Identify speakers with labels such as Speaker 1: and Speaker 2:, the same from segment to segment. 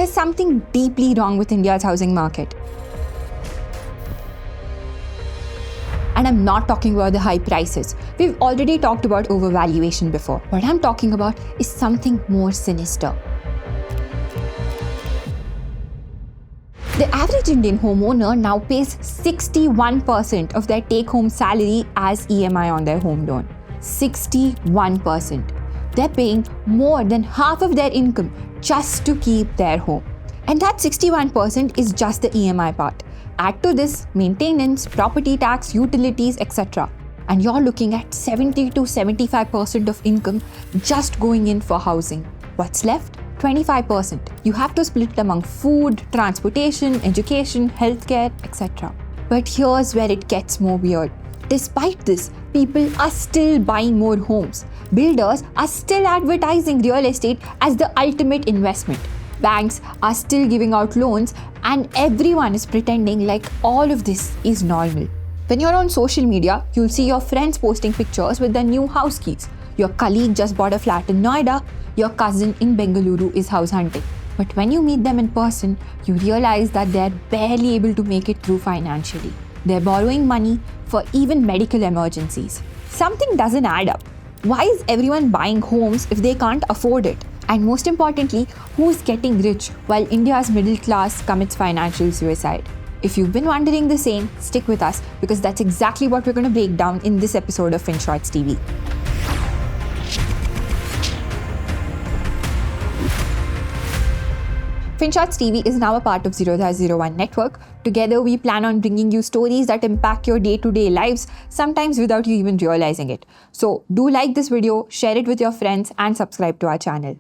Speaker 1: There's something deeply wrong with India's housing market. And I'm not talking about the high prices. We've already talked about overvaluation before. What I'm talking about is something more sinister. The average Indian homeowner now pays 61% of their take-home salary as EMI on their home loan. 61%. They're paying more than half of their income just to keep their home. And that 61% is just the EMI part. Add to this maintenance, property tax, utilities, etc. And you're looking at 70 to 75% of income just going in for housing. What's left? 25%. You have to split it among food, transportation, education, healthcare, etc. But here's where it gets more weird. Despite this, people are still buying more homes. Builders are still advertising real estate as the ultimate investment. Banks are still giving out loans, and everyone is pretending like all of this is normal. When you're on social media, you'll see your friends posting pictures with their new house keys. Your colleague just bought a flat in Noida. Your cousin in Bengaluru is house hunting. But when you meet them in person, you realize that they're barely able to make it through financially. They're borrowing money for even medical emergencies. Something doesn't add up. Why is everyone buying homes if they can't afford it? And most importantly, who's getting rich while India's middle class commits financial suicide? If you've been wondering the same, stick with us because that's exactly what we're going to break down in this episode of FinShots TV. FinShots TV is now a part of 0-01 network. Together, we plan on bringing you stories that impact your day-to-day lives, sometimes without you even realizing it. So do like this video, share it with your friends, and subscribe to our channel.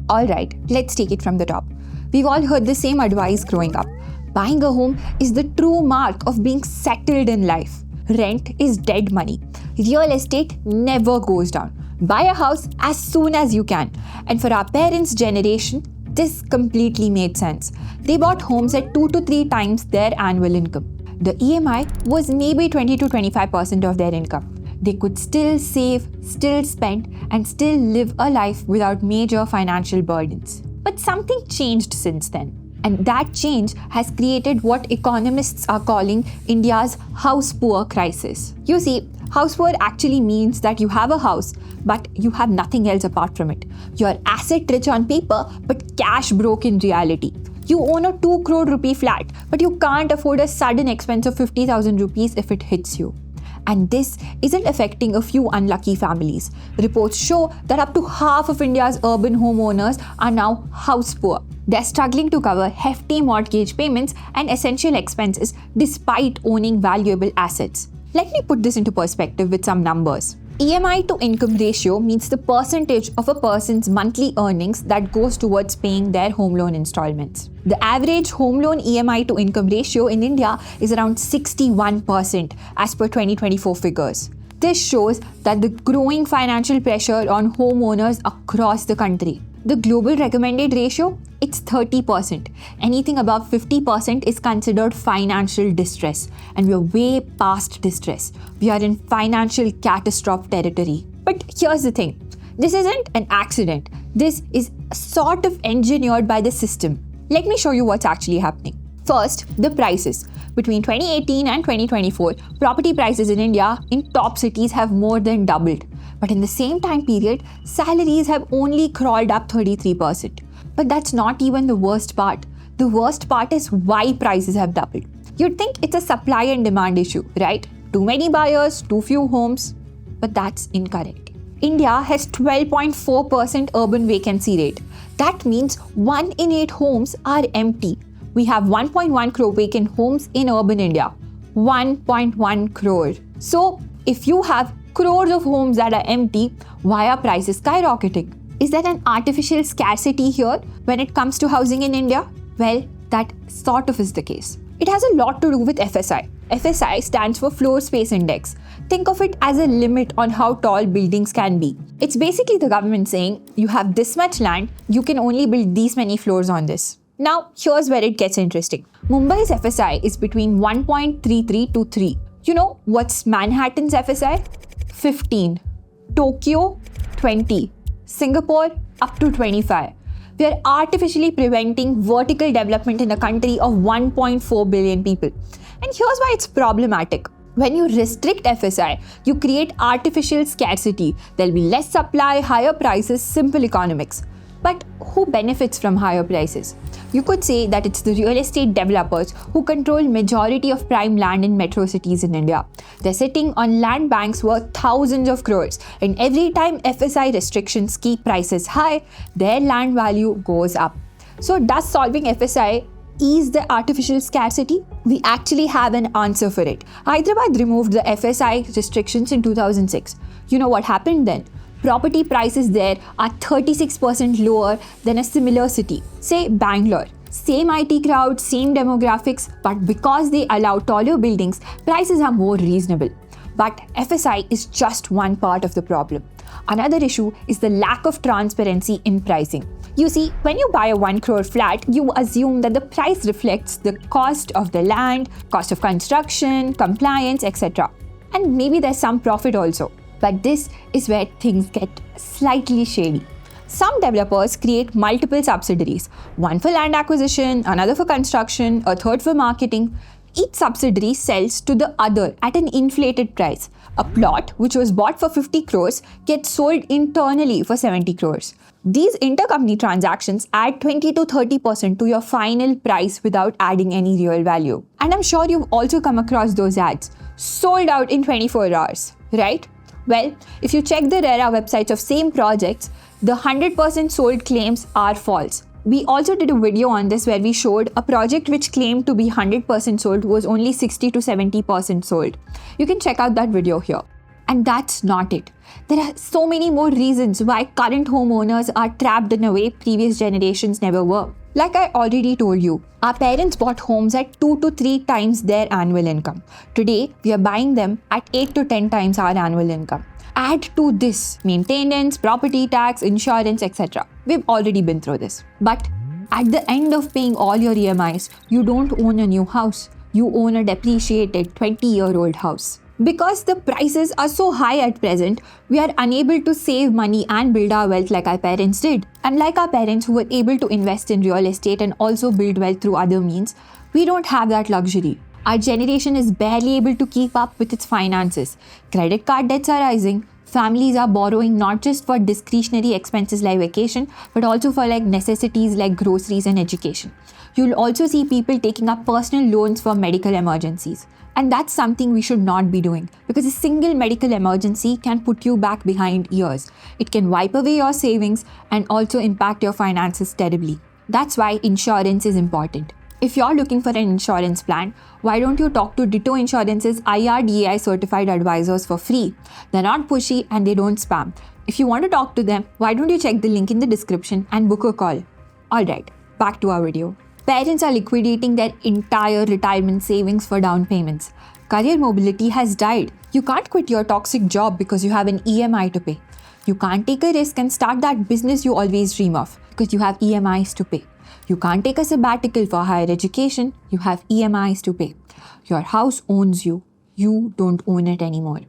Speaker 1: Alright, let's take it from the top. We've all heard the same advice growing up. Buying a home is the true mark of being settled in life. Rent is dead money. Real estate never goes down. Buy a house as soon as you can. And for our parents' generation, this completely made sense. They bought homes at 2 to 3 times their annual income. The EMI was maybe 20 to 25% of their income. They could still save, still spend, and still live a life without major financial burdens. But something changed since then. And that change has created what economists are calling India's house poor crisis. You see, house poor actually means that you have a house, but you have nothing else apart from it. You're asset rich on paper, but cash broke in reality. You own a 2 crore rupee flat, but you can't afford a sudden expense of 50,000 rupees if it hits you. And this isn't affecting a few unlucky families. Reports show that up to half of India's urban homeowners are now house poor. They're struggling to cover hefty mortgage payments and essential expenses despite owning valuable assets. Let me put this into perspective with some numbers. EMI to income ratio means the percentage of a person's monthly earnings that goes towards paying their home loan installments. The average home loan EMI to income ratio in India is around 61% as per 2024 figures. This shows that the growing financial pressure on homeowners across the country. The global recommended ratio, it's 30%. Anything above 50% is considered financial distress, and we're way past distress. We are in financial catastrophe territory. But here's the thing, this isn't an accident. This is sort of engineered by the system. Let me show you what's actually happening. First, the prices. Between 2018 and 2024, property prices in India in top cities have more than doubled. But in the same time period, salaries have only crawled up 33%. But that's not even the worst part. The worst part is why prices have doubled. You'd think it's a supply and demand issue, right? Too many buyers, too few homes. But that's incorrect. India has 12.4% urban vacancy rate. That means 1 in 8 homes are empty. We have 1.1 crore vacant homes in urban India. 1.1 crore. So, if you have crores of homes that are empty, why are prices skyrocketing? Is there an artificial scarcity here when it comes to housing in India? Well, that sort of is the case. It has a lot to do with FSI. FSI stands for Floor Space Index. Think of it as a limit on how tall buildings can be. It's basically the government saying, you have this much land, you can only build these many floors on this. Now, here's where it gets interesting. Mumbai's FSI is between 1.33 to 3. You know what's Manhattan's FSI? 15. Tokyo, 20. Singapore, up to 25. We are artificially preventing vertical development in a country of 1.4 billion people. And here's why it's problematic. When you restrict FSI, you create artificial scarcity. There'll be less supply, higher prices, simple economics. But who benefits from higher prices? You could say that it's the real estate developers who control majority of prime land in metro cities in India. They're sitting on land banks worth thousands of crores, and every time FSI restrictions keep prices high, their land value goes up. So does solving FSI ease the artificial scarcity? We actually have an answer for it. Hyderabad removed the FSI restrictions in 2006. You know what happened then? Property prices there are 36% lower than a similar city, say Bangalore. Same IT crowd, same demographics, but because they allow taller buildings, prices are more reasonable. But FSI is just one part of the problem. Another issue is the lack of transparency in pricing. You see, when you buy a 1 crore flat, you assume that the price reflects the cost of the land, cost of construction, compliance, etc. And maybe there's some profit also. But this is where things get slightly shady. Some developers create multiple subsidiaries, one for land acquisition, another for construction, a third for marketing. Each subsidiary sells to the other at an inflated price. A plot which was bought for 50 crores gets sold internally for 70 crores. These intercompany transactions add 20 to 30% to your final price without adding any real value. And I'm sure you've also come across those ads. Sold out in 24 hours, right? Well, if you check the RERA websites of same projects, the 100% sold claims are false. We also did a video on this where we showed a project which claimed to be 100% sold was only 60 to 70% sold. You can check out that video here. And that's not it. There are so many more reasons why current homeowners are trapped in a way previous generations never were. Like I already told you, our parents bought homes at 2 to 3 times their annual income. Today, we are buying them at 8 to 10 times our annual income. Add to this maintenance, property tax, insurance, etc. We've already been through this. But at the end of paying all your EMIs, you don't own a new house. You own a depreciated 20-year-old house. Because the prices are so high at present, we are unable to save money and build our wealth like our parents did. And like our parents who were able to invest in real estate and also build wealth through other means, we don't have that luxury. Our generation is barely able to keep up with its finances. Credit card debts are rising. Families are borrowing not just for discretionary expenses like vacation, but also for necessities like groceries and education. You'll also see people taking up personal loans for medical emergencies. And that's something we should not be doing, because a single medical emergency can put you back behind years. It can wipe away your savings and also impact your finances terribly. That's why insurance is important. If you're looking for an insurance plan, why don't you talk to Ditto Insurance's IRDAI certified advisors for free? They're not pushy and they don't spam. If you want to talk to them, why don't you check the link in the description and book a call? Alright, back to our video. Parents are liquidating their entire retirement savings for down payments. Career mobility has died. You can't quit your toxic job because you have an EMI to pay. You can't take a risk and start that business you always dream of because you have EMIs to pay. You can't take a sabbatical for higher education. You have EMIs to pay. Your house owns you. You don't own it anymore.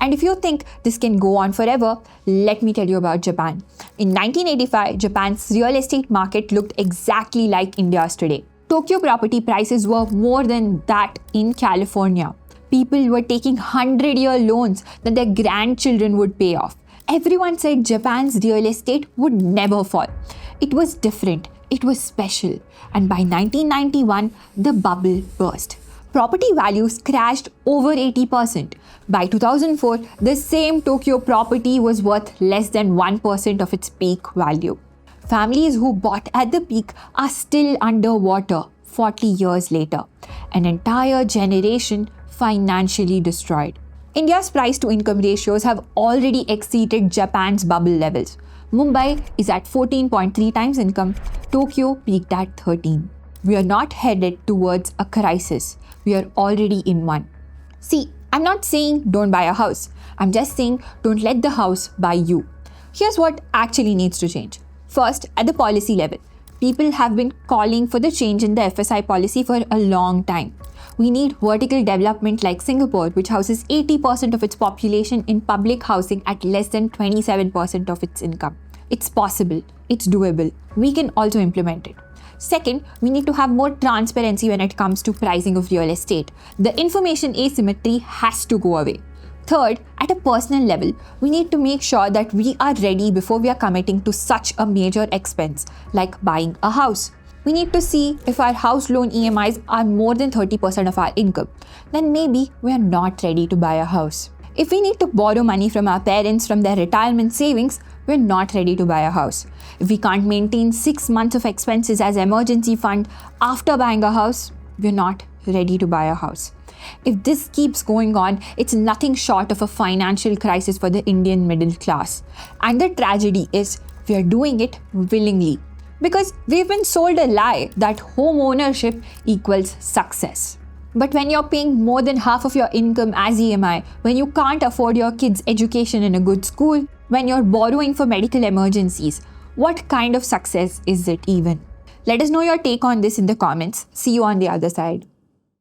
Speaker 1: And if you think this can go on forever, let me tell you about Japan. In 1985, Japan's real estate market looked exactly like India's today. Tokyo property prices were more than that in California. People were taking 100-year loans that their grandchildren would pay off. Everyone said Japan's real estate would never fall. It was different. It was special. And by 1991, the bubble burst. Property values crashed over 80%. By 2004, the same Tokyo property was worth less than 1% of its peak value. Families who bought at the peak are still underwater 40 years later. An entire generation financially destroyed. India's price-to-income ratios have already exceeded Japan's bubble levels. Mumbai is at 14.3 times income. Tokyo peaked at 13. We are not headed towards a crisis. We are already in one. See, I'm not saying don't buy a house. I'm just saying don't let the house buy you. Here's what actually needs to change. First, at the policy level, people have been calling for the change in the FSI policy for a long time. We need vertical development like Singapore, which houses 80% of its population in public housing at less than 27% of its income. It's possible, it's doable. We can also implement it. Second, we need to have more transparency when it comes to pricing of real estate. The information asymmetry has to go away. Third, at a personal level, we need to make sure that we are ready before we are committing to such a major expense like buying a house. We need to see if our house loan EMIs are more than 30% of our income. Then maybe we are not ready to buy a house. If we need to borrow money from our parents from their retirement savings, we're not ready to buy a house. If we can't maintain 6 months of expenses as emergency fund after buying a house, we're not ready to buy a house. If this keeps going on, it's nothing short of a financial crisis for the Indian middle class. And the tragedy is we're doing it willingly because we've been sold a lie that home ownership equals success. But when you're paying more than half of your income as EMI, when you can't afford your kids' education in a good school, when you're borrowing for medical emergencies, what kind of success is it even? Let us know your take on this in the comments. See you on the other side.